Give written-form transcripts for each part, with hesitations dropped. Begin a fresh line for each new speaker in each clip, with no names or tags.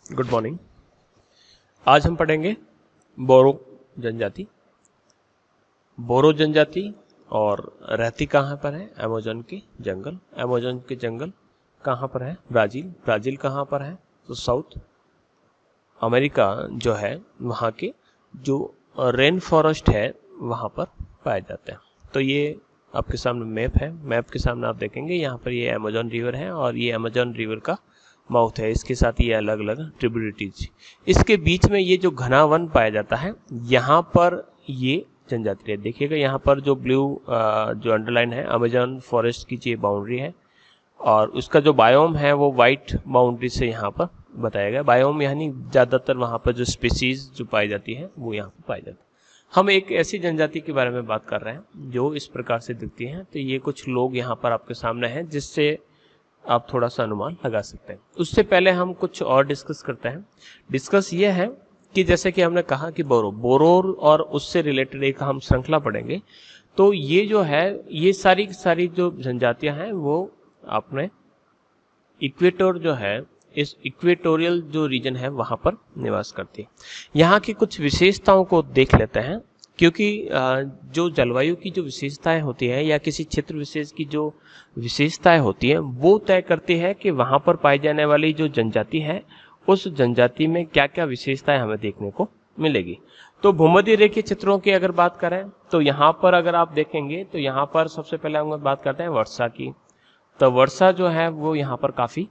Good morning. आज हम पढ़ेंगे बोरो जनजाति। बोरो जनजाति और रहती कहाँ पर है? अमेज़न के जंगल। अमेज़न के जंगल कहाँ पर है? ब्राज़ील। ब्राज़ील कहाँ पर है? तो साउथ अमेरिका जो है वहाँ के जो रेन फॉरेस्ट है वहाँ पर पाए जाते हैं। तो ये आपके सामने मैप है। मैप के सामने आप देखेंगे यहाँ पर ये अमेज़न रिवर है और ये अमेज़न रिवर का माउथ है। इसके साथ ये अलग अलग ट्रिब्यूटरीज, इसके बीच में ये जो घना वन पाया जाता है, यहाँ पर ये जनजाति है। देखिएगा यहाँ पर जो ब्लू जो अंडरलाइन है अमेज़न फॉरेस्ट की ये बाउंड्री है और उसका जो बायोम है वो वाइट बाउंड्री से यहाँ पर बताया गया। बायोम यानी ज़्यादातर वहाँ पर जो स्पीसीज जो पाई जाती है वो यहाँ पर पाई जाती है। हम एक ऐसी जनजाति के बारे में बात कर रहे हैं जो इस प्रकार से दिखती है। तो ये कुछ लोग यहाँ पर आपके सामने हैं जिससे आप थोड़ा सा अनुमान लगा सकते हैं। उससे पहले हम कुछ और डिस्कस करते हैं। डिस्कस ये है कि जैसे कि हमने कहा कि बोरो और उससे रिलेटेड एक हम श्रृंखला पढ़ेंगे। तो ये जो है ये सारी जो जनजातियां हैं वो अपने इक्वेटर जो है इस इक्वेटोरियल जो रीजन है वहां पर निवास करती है। यहाँ की कुछ विशेषताओं को देख लेते हैं, क्योंकि जो जलवायु की जो विशेषताएं होती है या किसी क्षेत्र विशेष की जो विशेषताएं होती है वो तय करती है कि वहां पर पाई जाने वाली जो जनजाति है उस जनजाति में क्या क्या विशेषताएं हमें देखने को मिलेगी। तो भूमध्य रेखीय क्षेत्रों की अगर बात करें तो यहाँ पर अगर आप देखेंगे तो यहाँ पर सबसे पहले हम बात करते हैं वर्षा की। तो वर्षा जो है वो यहाँ पर काफी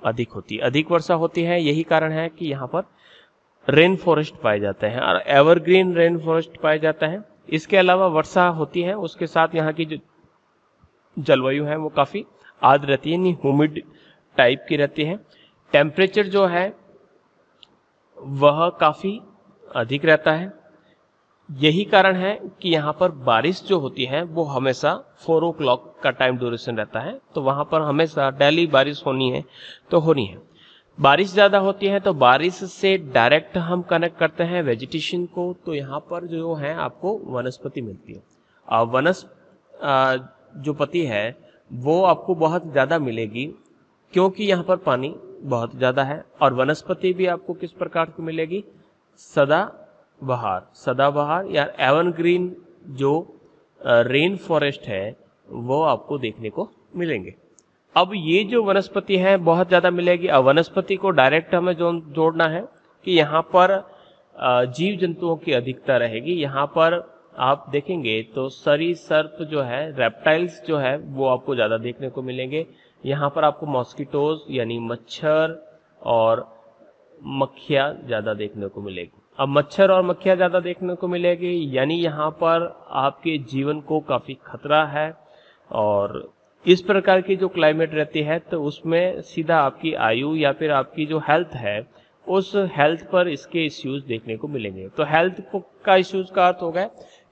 अधिक होती है, अधिक वर्षा होती है। यही कारण है कि यहाँ पर रेन फॉरेस्ट पाए जाते हैं और एवरग्रीन रेन फॉरेस्ट पाया जाता है। इसके अलावा वर्षा होती है, उसके साथ यहाँ की जो जलवायु है वो काफी आर्द्र रहती है, ह्यूमिड टाइप की रहती है। टेम्परेचर जो है वह काफी अधिक रहता है। यही कारण है कि यहाँ पर बारिश जो होती है वो हमेशा 4 o'clock का टाइम ड्यूरेशन रहता है। तो वहां पर हमेशा डेली बारिश होनी है तो होनी है। बारिश ज़्यादा होती है तो बारिश से डायरेक्ट हम कनेक्ट करते हैं वेजिटेशन को। तो यहाँ पर जो है आपको वनस्पति मिलती है और जो पत्ती है वो आपको बहुत ज़्यादा मिलेगी क्योंकि यहाँ पर पानी बहुत ज़्यादा है। और वनस्पति भी आपको किस प्रकार की मिलेगी? सदाबहार या एवरग्रीन जो रेन फॉरेस्ट है वो आपको देखने को मिलेंगे। अब ये जो वनस्पति है बहुत ज्यादा मिलेगी। अब वनस्पति को डायरेक्ट हमें जो जोड़ना है कि यहाँ पर जीव जंतुओं की अधिकता रहेगी। यहाँ पर आप देखेंगे तो सरीसृप जो है, रेप्टाइल्स जो है वो आपको ज्यादा देखने को मिलेंगे। यहाँ पर आपको मॉस्किटोज यानी मच्छर और मक्खियाँ ज्यादा देखने को मिलेगी। अब मच्छर और मक्खियाँ ज्यादा देखने को मिलेगी यानी यहाँ पर आपके जीवन को काफी खतरा है। और इस प्रकार की जो क्लाइमेट रहती है तो उसमें सीधा आपकी आयु या फिर आपकी जो हेल्थ है उस हेल्थ पर इसके इश्यूज देखने को मिलेंगे। तो हेल्थ का इश्यूज का अर्थ होगा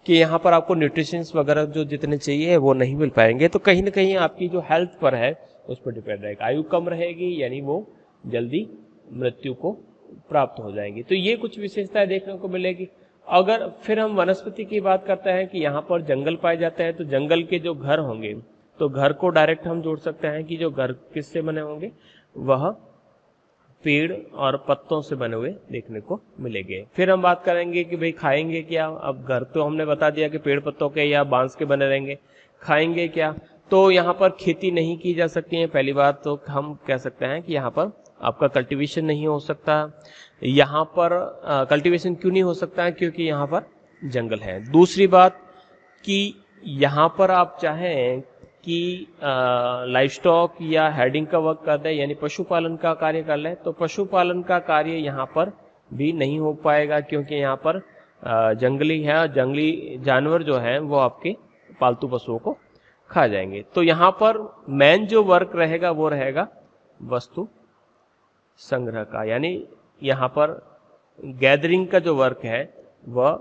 कि यहाँ पर आपको न्यूट्रिशंस वगैरह जो जितने चाहिए वो नहीं मिल पाएंगे। तो कहीं ना कहीं आपकी जो हेल्थ पर है उस पर डिपेंड रहेगा। आयु कम रहेगी यानी वो जल्दी मृत्यु को प्राप्त हो जाएंगी। तो ये कुछ विशेषताएं देखने को मिलेगी। अगर फिर हम वनस्पति की बात करते हैं कि यहाँ पर जंगल पाए जाते हैं तो जंगल के जो घर होंगे तो घर को डायरेक्ट हम जोड़ सकते हैं कि जो घर किससे बने होंगे, वह पेड़ और पत्तों से बने हुए देखने को मिलेंगे। फिर हम बात करेंगे कि भाई खाएंगे क्या। अब घर तो हमने बता दिया कि पेड़ पत्तों के या बांस के बने रहेंगे। खाएंगे क्या? तो यहाँ पर खेती नहीं की जा सकती है। पहली बात तो हम कह सकते हैं कि यहाँ पर आपका कल्टीवेशन नहीं हो सकता। यहाँ पर कल्टीवेशन क्यों नहीं हो सकता है? क्योंकि यहाँ पर जंगल है। दूसरी बात कि यहाँ पर आप चाहें कि लाइफ स्टॉक या हेडिंग का वर्क कर दे यानी पशुपालन का कार्य कर ले तो पशुपालन का कार्य यहाँ पर भी नहीं हो पाएगा क्योंकि यहाँ पर जंगली है। जंगली जानवर जो है वो आपके पालतू पशुओं को खा जाएंगे। तो यहाँ पर मेन जो वर्क रहेगा वो रहेगा वस्तु संग्रह का, यानी यहाँ पर गैदरिंग का जो वर्क है वह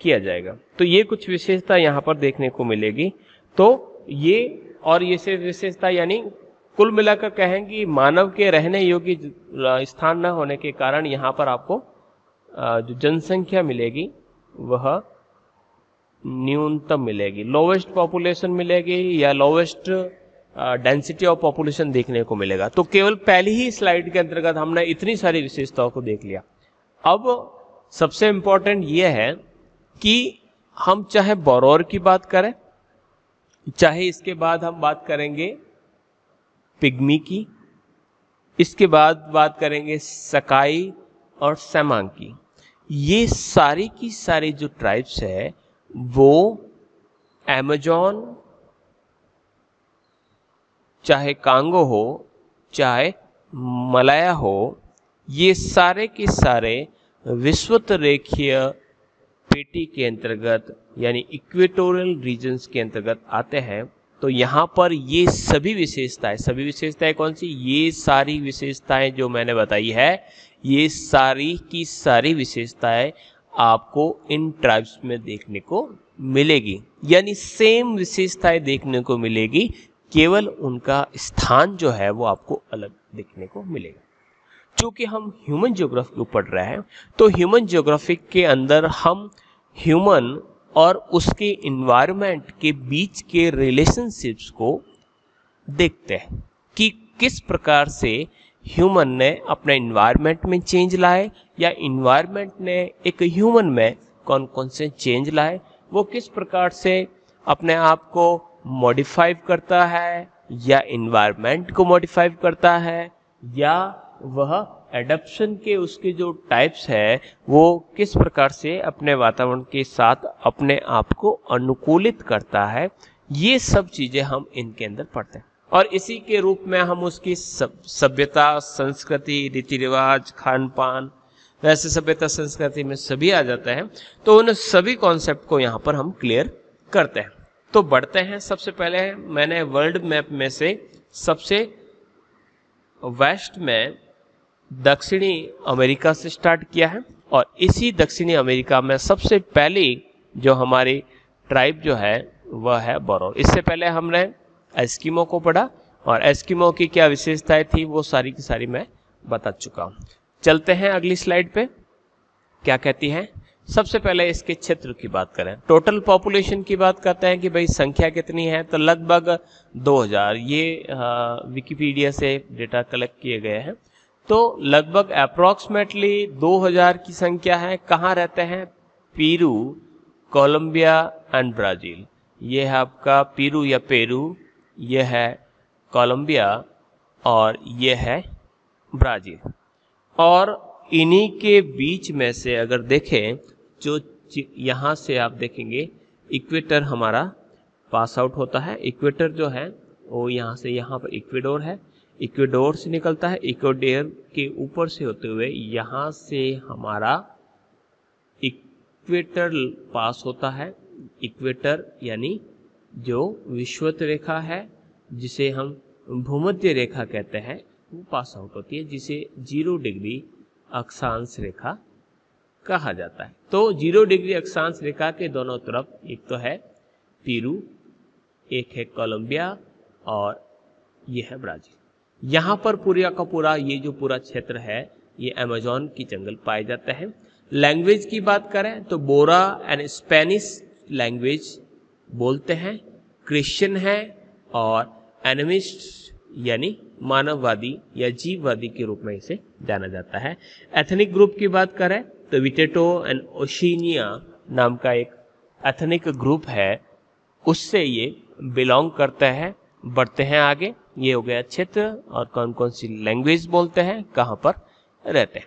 किया जाएगा। तो ये कुछ विशेषता यहाँ पर देखने को मिलेगी। तो ये और ये सिर्फ विशेषता यानी कुल मिलाकर कहेंगे मानव के रहने योग्य स्थान न होने के कारण यहाँ पर आपको जो जनसंख्या मिलेगी वह न्यूनतम मिलेगी, लोवेस्ट पॉपुलेशन मिलेगी या लोवेस्ट डेंसिटी ऑफ पॉपुलेशन देखने को मिलेगा। तो केवल पहली ही स्लाइड के अंतर्गत हमने इतनी सारी विशेषताओं को देख लिया। अब सबसे इंपॉर्टेंट यह है कि हम चाहे बोरोर की बात करें, चाहे इसके बाद हम बात करेंगे पिग्मी की, इसके बाद बात करेंगे सकाई और सेमांग की, ये सारी की सारी जो ट्राइब्स है वो अमेज़न, चाहे कांगो हो चाहे मलाया हो, ये सारे के सारे विषुवत रेखीय पेटी के अंतर्गत यानी इक्वेटोरियल रीजन्स के अंतर्गत आते हैं। तो यहाँ पर ये सभी विशेषताएं कौन सी, ये सारी विशेषताएं जो मैंने बताई है, ये सारी की सारी विशेषताएं आपको इन ट्राइब्स में देखने को मिलेगी, यानी सेम विशेषताएं देखने को मिलेगी, केवल उनका स्थान जो है वो आपको अलग देखने को मिलेगा। चूंकि हम ह्यूमन ज्योग्राफी पढ़ रहे हैं, तो ह्यूमन ज्योग्राफी के अंदर हम ह्यूमन और उसके इन्वायरमेंट के बीच के रिलेशनशिप्स को देखते हैं कि किस प्रकार से ह्यूमन ने अपने इन्वायरमेंट में चेंज लाए या इन्वायरमेंट ने एक ह्यूमन में कौन कौन से चेंज लाए, वो किस प्रकार से अपने आप को मॉडिफाई करता है या इन्वायरमेंट को मॉडिफाई करता है, या वह एडप्शन के उसके जो टाइप्स है वो किस प्रकार से अपने वातावरण के साथ अपने आप को अनुकूलित करता है। ये सब चीजें हम इनके अंदर पढ़ते हैं और इसी के रूप में हम उसकी सभ्यता, संस्कृति, रीति रिवाज, खान पान, वैसे सभ्यता संस्कृति में सभी आ जाता है। तो उन सभी कॉन्सेप्ट को यहाँ पर हम क्लियर करते हैं। तो बढ़ते हैं। सबसे पहले मैंने वर्ल्ड मैप में से सबसे वेस्ट में दक्षिणी अमेरिका से स्टार्ट किया है और इसी दक्षिणी अमेरिका में सबसे पहली जो हमारी ट्राइब जो है वह है बोरोर। इससे पहले हमने एस्किमो को पढ़ा और एस्किमो की क्या विशेषताएं थी वो सारी की सारी मैं बता चुका हूँ। चलते हैं अगली स्लाइड पे, क्या कहती है। सबसे पहले इसके क्षेत्र की बात करें, टोटल पॉपुलेशन की बात करते हैं कि भाई संख्या कितनी है, तो लगभग 2000, ये विकिपीडिया से डेटा कलेक्ट किए गए हैं। तो लगभग अप्रोक्सीमेटली 2000 की संख्या है। कहाँ रहते हैं, पेरू, कोलंबिया एंड ब्राजील। ये है आपका पेरू या पेरू, ये है कोलंबिया और ये है ब्राजील। और इन्हीं के बीच में से अगर देखें, जो यहाँ से आप देखेंगे इक्वेटर हमारा पास आउट होता है। इक्वेटर जो है वो यहाँ से यहाँ पर इक्वेडोर है, इक्वेडोर से निकलता है, इक्वेडोर के ऊपर से होते हुए यहाँ से हमारा इक्वेटर पास होता है। इक्वेटर यानी जो विषुवत रेखा है जिसे हम भूमध्य रेखा कहते हैं, वो पास आउट होती है, जिसे 0 डिग्री अक्षांश रेखा कहा जाता है। तो 0 डिग्री अक्षांश रेखा के दोनों तरफ एक तो है पेरू, एक है कोलंबिया और ये है ब्राजील। यहाँ पर पूरा का पूरा ये जो पूरा क्षेत्र है ये अमेज़न की जंगल पाए जाते हैं। लैंग्वेज की बात करें तो बोरा एंड स्पेनिश लैंग्वेज बोलते हैं, क्रिश्चियन है और एनिमिस्ट यानी मानववादी या जीववादी के रूप में इसे जाना जाता है। एथनिक ग्रुप की बात करें तो विटेटो एंड ओशिनिया नाम का एक एथनिक ग्रुप है, उससे ये बिलोंग करते हैं। बढ़ते हैं आगे, ये हो गया क्षेत्र और कौन कौन सी लैंग्वेज बोलते हैं, कहाँ पर रहते हैं।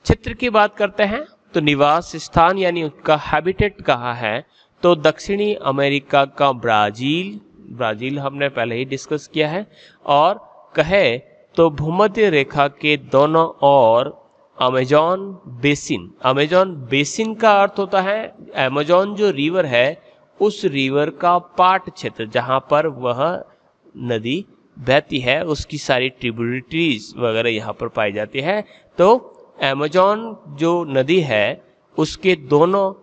क्षेत्र की बात करते हैं तो निवास स्थान यानी उसका हैबिटेट कहाँ है, तो दक्षिणी अमेरिका का ब्राजील हमने पहले ही डिस्कस किया है। और कहे तो भूमध्य रेखा के दोनों ओर अमेज़न बेसिन का अर्थ होता है अमेज़न जो रिवर है उस रिवर का पार्ट क्षेत्र, जहां पर वह नदी बहती है, उसकी सारी ट्रिब्यूटरीज वगैरह यहाँ पर पाई जाती है। तो अमेज़न जो नदी है उसके दोनों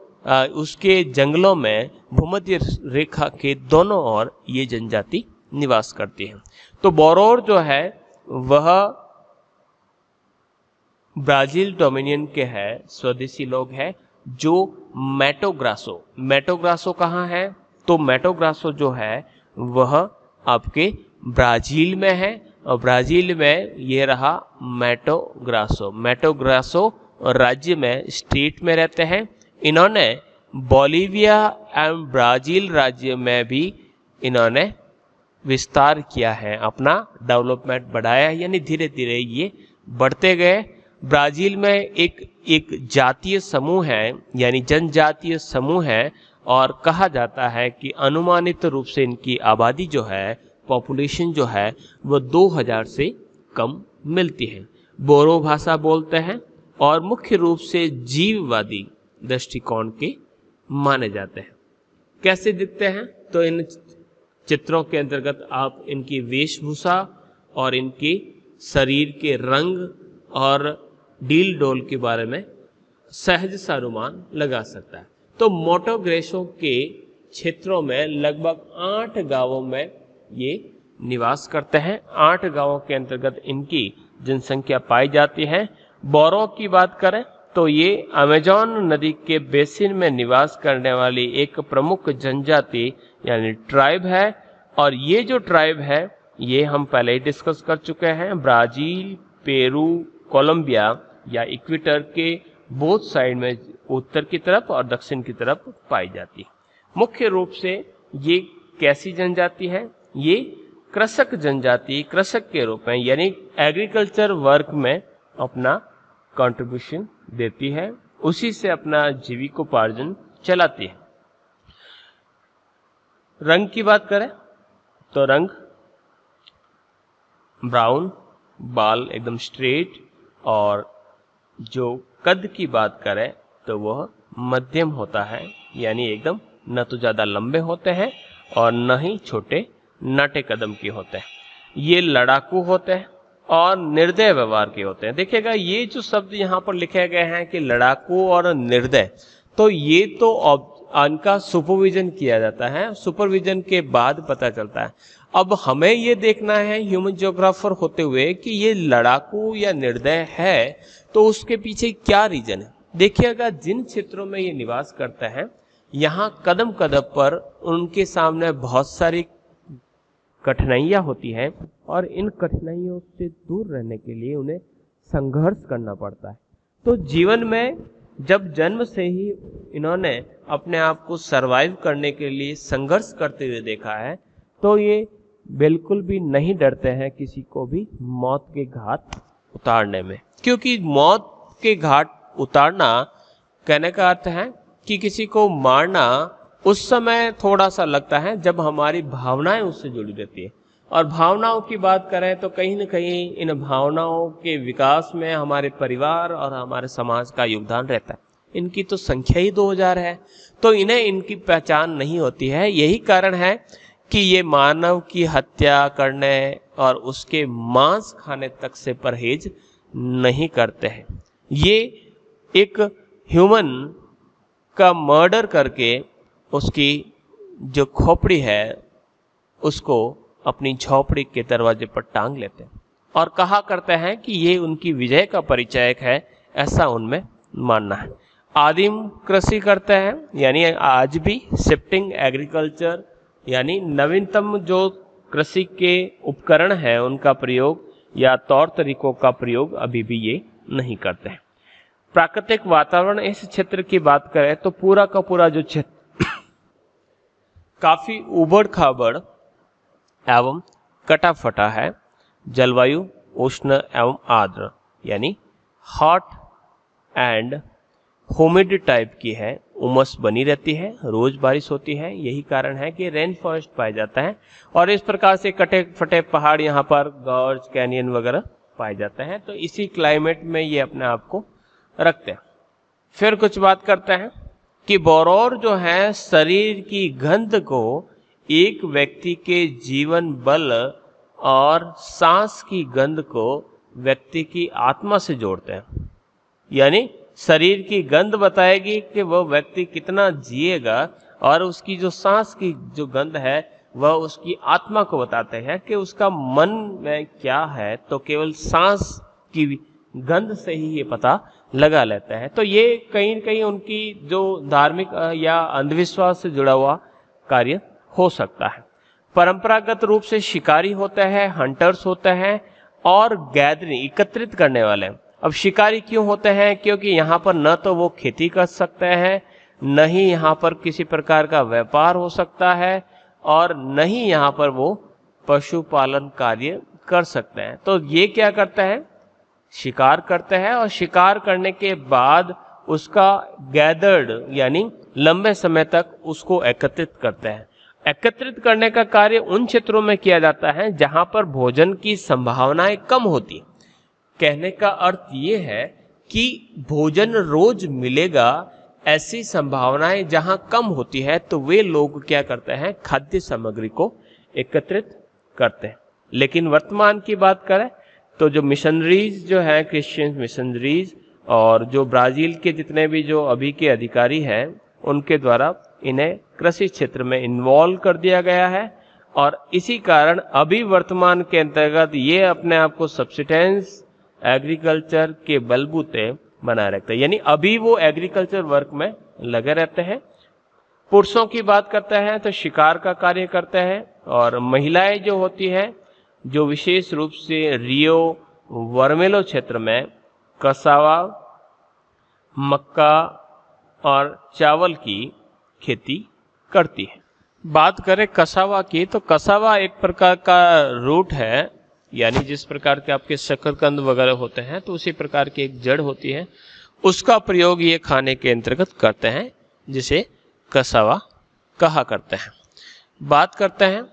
उसके जंगलों में भूमध्य रेखा के दोनों ओर ये जनजाति निवास करती है। तो बोरोर जो है वह ब्राजील डोमिनियन के है, स्वदेशी लोग हैं जो मैटो ग्रासो कहाँ है, तो मैटो ग्रासो जो है वह आपके ब्राजील में है और ब्राजील में ये रहा मैटो ग्रासो राज्य में, स्टेट में रहते हैं। इन्होंने बोलिविया एवं ब्राजील राज्य में भी इन्होंने विस्तार किया है, अपना डेवलपमेंट बढ़ाया है, यानी धीरे धीरे ये बढ़ते गए। ब्राजील में एक जातीय समूह है, यानी जनजातीय समूह है, और कहा जाता है कि अनुमानित रूप से इनकी आबादी जो है, पॉपुलेशन जो है, वो 2000 से कम मिलती है। बोरो भाषा बोलते हैं और मुख्य रूप से जीववादी दृष्टिकोण के माने जाते हैं। कैसे दिखते हैं? तो इन चित्रों के अंतर्गत आप इनकी वेशभूषा और इनके शरीर के रंग और डील डोल के बारे में सहज सा अनुमान लगा सकता है। तो मोटो ग्रेसो के क्षेत्रों में लगभग 8 गांवों में ये निवास करते हैं। 8 गांवों के अंतर्गत इनकी जनसंख्या पाई जाती है। बोरो की बात करें तो ये अमेजॉन नदी के बेसिन में निवास करने वाली एक प्रमुख जनजाति यानी ट्राइब है। और ये जो ट्राइब है ये हम पहले ही डिस्कस कर चुके हैं। ब्राजील, पेरू, कोलंबिया या इक्वेटर के बोथ साइड में उत्तर की तरफ और दक्षिण की तरफ पाई जाती है। मुख्य रूप से ये कैसी जनजाति है? ये कृषक जनजाति, कृषक के रूप में यानी एग्रीकल्चर वर्क में अपना कंट्रीब्यूशन देती है, उसी से अपना जीविकोपार्जन चलाती है। रंग की बात करें तो रंग ब्राउन, बाल एकदम स्ट्रेट, और जो कद की बात करें तो वह मध्यम होता है, यानी एकदम न तो ज़्यादा लंबे होते हैं और न ही छोटे नाटे कदम के होते हैं। ये लड़ाकू होते हैं और निर्दय व्यवहार के होते हैं। देखिएगा ये जो शब्द यहाँ पर लिखे गए हैं कि लड़ाकू और निर्दय, तो ये तो इनका सुपरविजन किया जाता है, सुपरविजन के बाद पता चलता है। अब हमें ये देखना है ह्यूमन ज्योग्राफर होते हुए कि ये लड़ाकू या निर्दय है तो उसके पीछे क्या रीजन है। देखिएगा जिन क्षेत्रों में ये निवास करते हैं यहाँ कदम कदम पर उनके सामने बहुत सारी कठिनाइयाँ होती हैं और इन कठिनाइयों से दूर रहने के लिए उन्हें संघर्ष करना पड़ता है। तो जीवन में जब जन्म से ही इन्होंने अपने आप को सरवाइव करने के लिए संघर्ष करते हुए देखा है, तो ये बिल्कुल भी नहीं डरते हैं किसी को भी मौत के घाट उतारने में, क्योंकि मौत के घाट उतारना कहने का अर्थ है कि किसी को मारना उस समय थोड़ा सा लगता है जब हमारी भावनाएं उससे जुड़ी रहती है। और भावनाओं की बात करें तो कहीं न कहीं इन भावनाओं के विकास में हमारे परिवार और हमारे समाज का योगदान रहता है। इनकी तो संख्या ही 2000 है, तो इन्हें इनकी पहचान नहीं होती है। यही कारण है कि ये मानव की हत्या करने और उसके मांस खाने तक से परहेज नहीं करते हैं। ये एक ह्यूमन का मर्डर करके उसकी जो खोपड़ी है उसको अपनी झोपड़ी के दरवाजे पर टांग लेते हैं और कहा करते हैं कि ये उनकी विजय का परिचायक है, ऐसा उनमें मानना है। आदिम कृषि करते हैं, यानी आज भी शिफ्टिंग एग्रीकल्चर यानी नवीनतम जो कृषि के उपकरण हैं उनका प्रयोग या तौर तरीकों का प्रयोग अभी भी ये नहीं करते हैं। प्राकृतिक वातावरण इस क्षेत्र की बात करें तो पूरा का पूरा जो क्षेत्र काफी उबड़ खाबड़ एवं कटा फटा है। जलवायु उष्ण एवं आर्द्र यानी हॉट एंड ह्यूमिड टाइप की है, उमस बनी रहती है, रोज बारिश होती है। यही कारण है कि रेन फॉरेस्ट पाया जाता है और इस प्रकार से कटे फटे पहाड़ यहाँ पर गॉर्ज, कैनियन वगैरह पाए जाते हैं। तो इसी क्लाइमेट में ये अपने आप को रखते हैं। फिर कुछ बात करते हैं कि बोरोर जो है शरीर की गंध को एक व्यक्ति के जीवन बल और सांस की गंध को व्यक्ति की आत्मा से जोड़ते हैं। यानी शरीर की गंध बताएगी कि वह व्यक्ति कितना जिएगा और उसकी जो सांस की जो गंध है वह उसकी आत्मा को बताते हैं कि उसका मन में क्या है। तो केवल सांस की गंध से ही ये पता लगा लेते हैं। तो ये कहीं न कहीं उनकी जो धार्मिक या अंधविश्वास से जुड़ा हुआ कार्य हो सकता है। परंपरागत रूप से शिकारी होते हैं, हंटर्स होते हैं, और गैदरिंग एकत्रित करने वाले। अब शिकारी क्यों होते हैं? क्योंकि यहाँ पर न तो वो खेती कर सकते हैं, न ही यहाँ पर किसी प्रकार का व्यापार हो सकता है, और न ही यहाँ पर वो पशुपालन कार्य कर सकते हैं। तो ये क्या करते हैं? शिकार करते हैं, और शिकार करने के बाद उसका गैदर्ड यानी लंबे समय तक उसको एकत्रित करते हैं। एकत्रित करने का कार्य उन क्षेत्रों में किया जाता है जहां पर भोजन की संभावनाएं कम होती। कहने का अर्थ ये है कि भोजन रोज मिलेगा, ऐसी संभावनाएं जहां कम होती है, तो वे लोग क्या करते हैं? खाद्य सामग्री को एकत्रित करते हैं। लेकिन वर्तमान की बात करें तो जो मिशनरीज जो है, क्रिश्चियन मिशनरीज, और जो ब्राजील के जितने भी जो अभी के अधिकारी हैं, उनके द्वारा इन्हें कृषि क्षेत्र में इन्वॉल्व कर दिया गया है, और इसी कारण अभी वर्तमान के अंतर्गत ये अपने आप को सब्सिस्टेंस एग्रीकल्चर के बलबूते बनाए रखते हैं, यानी अभी वो एग्रीकल्चर वर्क में लगे रहते हैं। पुरुषों की बात करते हैं तो शिकार का कार्य करते हैं, और महिलाएं जो होती हैं, जो विशेष रूप से रियो वर्मेलो क्षेत्र में कसावा, मक्का और चावल की खेती करती है। बात करें कसावा की, तो कसावा एक प्रकार का रूट है, यानी जिस प्रकार के आपके शकरकंद वगैरह होते हैं, तो उसी प्रकार की एक जड़ होती है, उसका प्रयोग ये खाने के अंतर्गत करते हैं, जिसे कसावा कहा करते हैं। बात करते हैं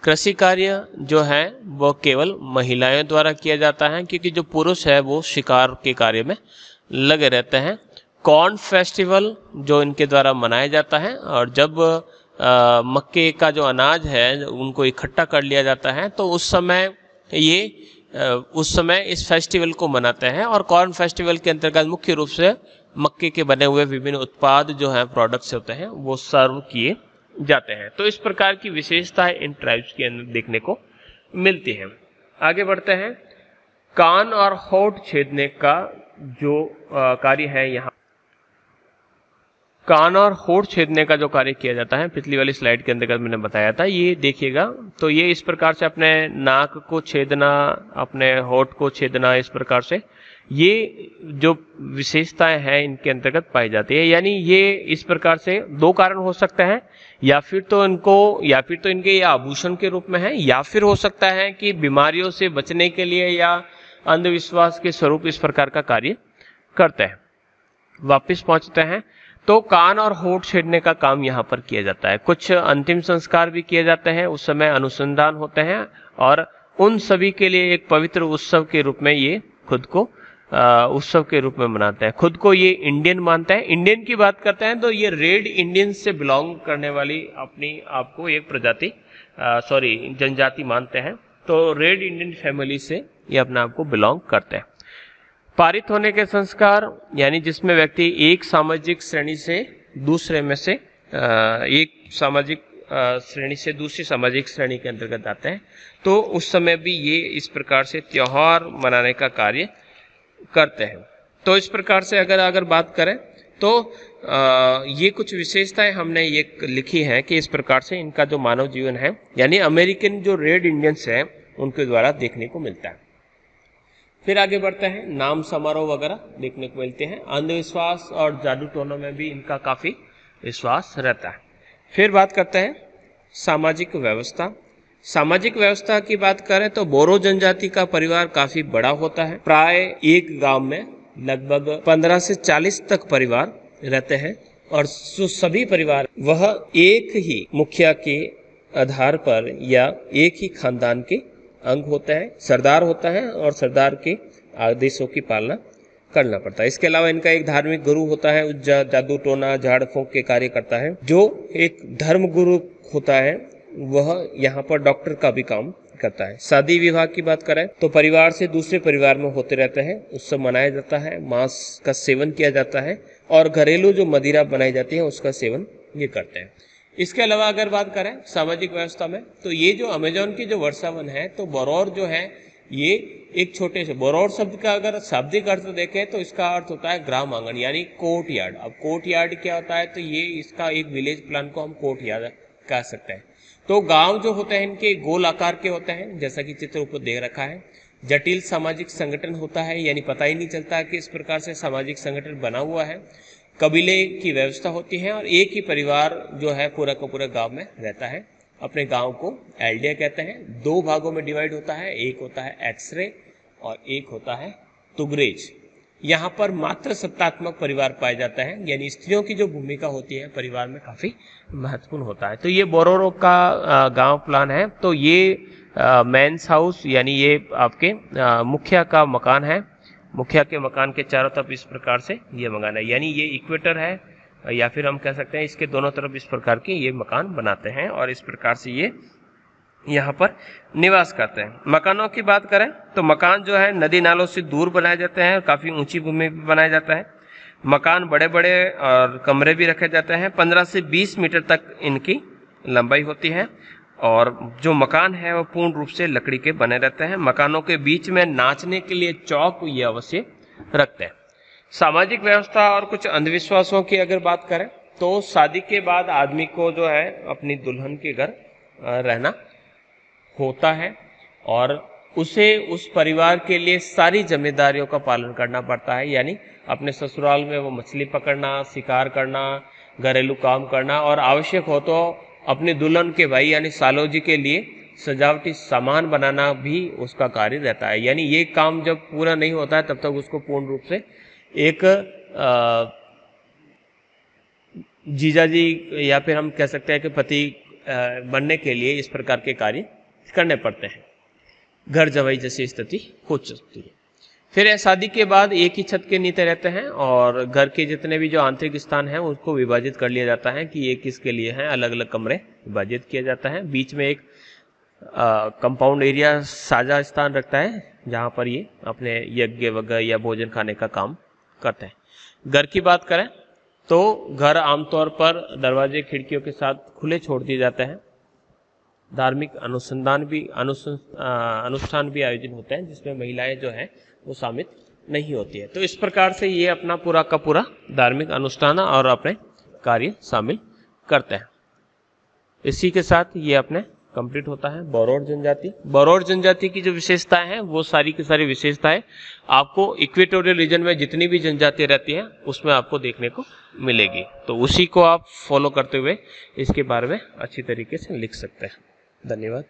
कृषि कार्य जो है वो केवल महिलाओं द्वारा किया जाता है, क्योंकि जो पुरुष है वो शिकार के कार्य में लगे रहते हैं। कॉर्न फेस्टिवल जो इनके द्वारा मनाया जाता है, और जब मक्के का जो अनाज है उनको इकट्ठा कर लिया जाता है, तो उस समय इस फेस्टिवल को मनाते हैं। और कॉर्न फेस्टिवल के अंतर्गत मुख्य रूप से मक्के के बने हुए विभिन्न उत्पाद जो हैं, प्रोडक्ट्स होते हैं, वो सर्व किए जाते हैं। तो इस प्रकार की विशेषताएं इन ट्राइब्स के अंदर देखने को मिलती हैं। आगे बढ़ते हैं। कान और होंठ छेदने का जो कार्य है, यहाँ कान और होंठ छेदने का जो कार्य किया जाता है, पिछली वाली स्लाइड के अंतर्गत मैंने बताया था, ये देखिएगा। तो ये इस प्रकार से अपने नाक को छेदना, अपने होंठ को छेदना, इस प्रकार से ये जो विशेषताएं हैं इनके अंतर्गत पाई जाती है। यानी ये इस प्रकार से दो कारण हो सकते हैं, या फिर तो इनके ये आभूषण के रूप में है, या फिर हो सकता है कि बीमारियों से बचने के लिए या अंधविश्वास के स्वरूप इस प्रकार का कार्य करते हैं। वापिस पहुंचते हैं। तो कान और होंठ छेदने का काम यहाँ पर किया जाता है। कुछ अंतिम संस्कार भी किए जाते हैं, उस समय अनुसंधान होते हैं, और उन सभी के लिए एक पवित्र उत्सव के रूप में ये खुद को उत्सव के रूप में मनाते हैं। खुद को ये इंडियन मानते हैं। इंडियन की बात करते हैं तो ये रेड इंडियन से बिलोंग करने वाली अपनी आपको एक जनजाति मानते हैं। तो रेड इंडियन फैमिली से ये अपने आप को बिलोंग करते हैं। पारित होने के संस्कार, यानी जिसमें व्यक्ति एक सामाजिक श्रेणी से दूसरे में से एक सामाजिक श्रेणी से दूसरी सामाजिक श्रेणी के अंतर्गत आते हैं, तो उस समय भी ये इस प्रकार से त्योहार मनाने का कार्य करते हैं। तो इस प्रकार से अगर बात करें तो ये कुछ विशेषताएं हमने ये लिखी हैं कि इस प्रकार से इनका जो मानव जीवन है, यानी अमेरिकन जो रेड इंडियंस हैं, उनके द्वारा देखने को मिलता है। फिर आगे बढ़ते हैं। नाम समारोह वगैरह देखने को मिलते हैं। अंधविश्वास और जादू टोनों में भी इनका काफी विश्वास रहता है। फिर बात करते हैं सामाजिक व्यवस्था। सामाजिक व्यवस्था की बात करें तो बोरो जनजाति का परिवार काफी बड़ा होता है। प्राय एक गांव में लगभग 15 से 40 तक परिवार रहते हैं, और सभी परिवार वह एक ही मुखिया के आधार पर या एक ही खानदान के अंग होता है। सरदार होता है, और सरदार के आदेशों की पालना करना पड़ता है। इसके अलावा इनका एक धार्मिक गुरु होता है, जादू टोना झाड़ फूंक के कार्य करता है। जो एक धर्म गुरु होता है वह यहाँ पर डॉक्टर का भी काम करता है। शादी विवाह की बात करें तो परिवार से दूसरे परिवार में होते रहते हैं, उत्सव मनाया जाता है, मांस का सेवन किया जाता है, और घरेलू जो मदिरा बनाई जाती है उसका सेवन ये करते हैं। इसके अलावा अगर बात करें सामाजिक व्यवस्था में, तो ये जो अमेजोन की जो वर्षावन है, तो बोरोर जो है ये एक छोटे से, बोरोर शब्द का अगर शाब्दिक अर्थ देखें तो इसका अर्थ होता है ग्राम आंगन, यानी कोर्ट यार्ड। अब कोर्ट यार्ड क्या होता है, तो ये इसका एक विलेज प्लान को हम कोर्ट यार्ड कह सकते हैं। तो गांव जो होते हैं इनके गोल आकार के होते हैं, जैसा कि चित्र ऊपर दे रखा है। जटिल सामाजिक संगठन होता है, यानी पता ही नहीं चलता कि इस प्रकार से सामाजिक संगठन बना हुआ है। कबीले की व्यवस्था होती है और एक ही परिवार जो है पूरा का पूरा गांव में रहता है। अपने गांव को एल्डिया कहते हैं। 2 भागों में डिवाइड होता है, एक होता है एक्सरे और एक होता है तुगरेज। यहाँ पर मात्र सत्तात्मक परिवार पाया जाता है, यानी स्त्रियों की जो भूमिका होती है परिवार में काफी महत्वपूर्ण होता है। तो ये बोरोरो का गांव प्लान है। तो ये मेंस हाउस यानी ये आपके मुखिया का मकान है। मुखिया के मकान के चारों तरफ इस प्रकार से ये मकान है, यानी ये इक्वेटर है, या फिर हम कह सकते हैं इसके दोनों तरफ इस प्रकार के ये मकान बनाते हैं और इस प्रकार से ये यहाँ पर निवास करते हैं। मकानों की बात करें तो मकान जो है नदी नालों से दूर बनाए जाते हैं, काफी ऊंची भूमि पर बनाया जाता है। मकान बड़े बड़े और कमरे भी रखे जाते हैं। 15 से 20 मीटर तक इनकी लंबाई होती है और जो मकान है वो पूर्ण रूप से लकड़ी के बने रहते हैं। मकानों के बीच में नाचने के लिए चौक ये अवश्य रखते हैं। सामाजिक व्यवस्था और कुछ अंधविश्वासों की अगर बात करें तो शादी के बाद आदमी को जो है अपनी दुल्हन के घर रहना होता है और उसे उस परिवार के लिए सारी जिम्मेदारियों का पालन करना पड़ता है, यानी अपने ससुराल में वो मछली पकड़ना, शिकार करना, घरेलू काम करना और आवश्यक हो तो अपने दुल्हन के भाई यानी सालो जी के लिए सजावटी सामान बनाना भी उसका कार्य रहता है। यानी ये काम जब पूरा नहीं होता है तब तक उसको पूर्ण रूप से एक जीजाजी या फिर हम कह सकते हैं कि पति बनने के लिए इस प्रकार के कार्य करने पड़ते हैं। घर जवाई जैसी स्थिति हो सकती है। फिर शादी के बाद एक ही छत के नीचे रहते हैं और घर के जितने भी जो आंतरिक स्थान हैं उसको विभाजित कर लिया जाता है कि ये किसके लिए हैं। अलग अलग कमरे विभाजित किया जाता है। बीच में एक कंपाउंड एरिया साझा स्थान रखता है जहाँ पर ये अपने यज्ञ वगैरह या भोजन खाने का काम करते हैं। घर की बात करें तो घर आमतौर पर दरवाजे खिड़कियों के साथ खुले छोड़ दिए जाते हैं। धार्मिक अनुष्ठान भी आयोजन होते हैं जिसमें महिलाएं जो हैं वो शामिल नहीं होती है। तो इस प्रकार से ये अपना पूरा का पूरा धार्मिक अनुष्ठान और अपने कार्य शामिल करते हैं। इसी के साथ ये अपने कंप्लीट होता है बोरोर जनजाति। बोरोर जनजाति की जो विशेषताएं हैं वो सारी की सारी विशेषताएं आपको इक्वेटोरियल रीजन में जितनी भी जनजाति रहती हैं उसमें आपको देखने को मिलेगी। तो उसी को आप फॉलो करते हुए इसके बारे में अच्छी तरीके से लिख सकते हैं। धन्यवाद।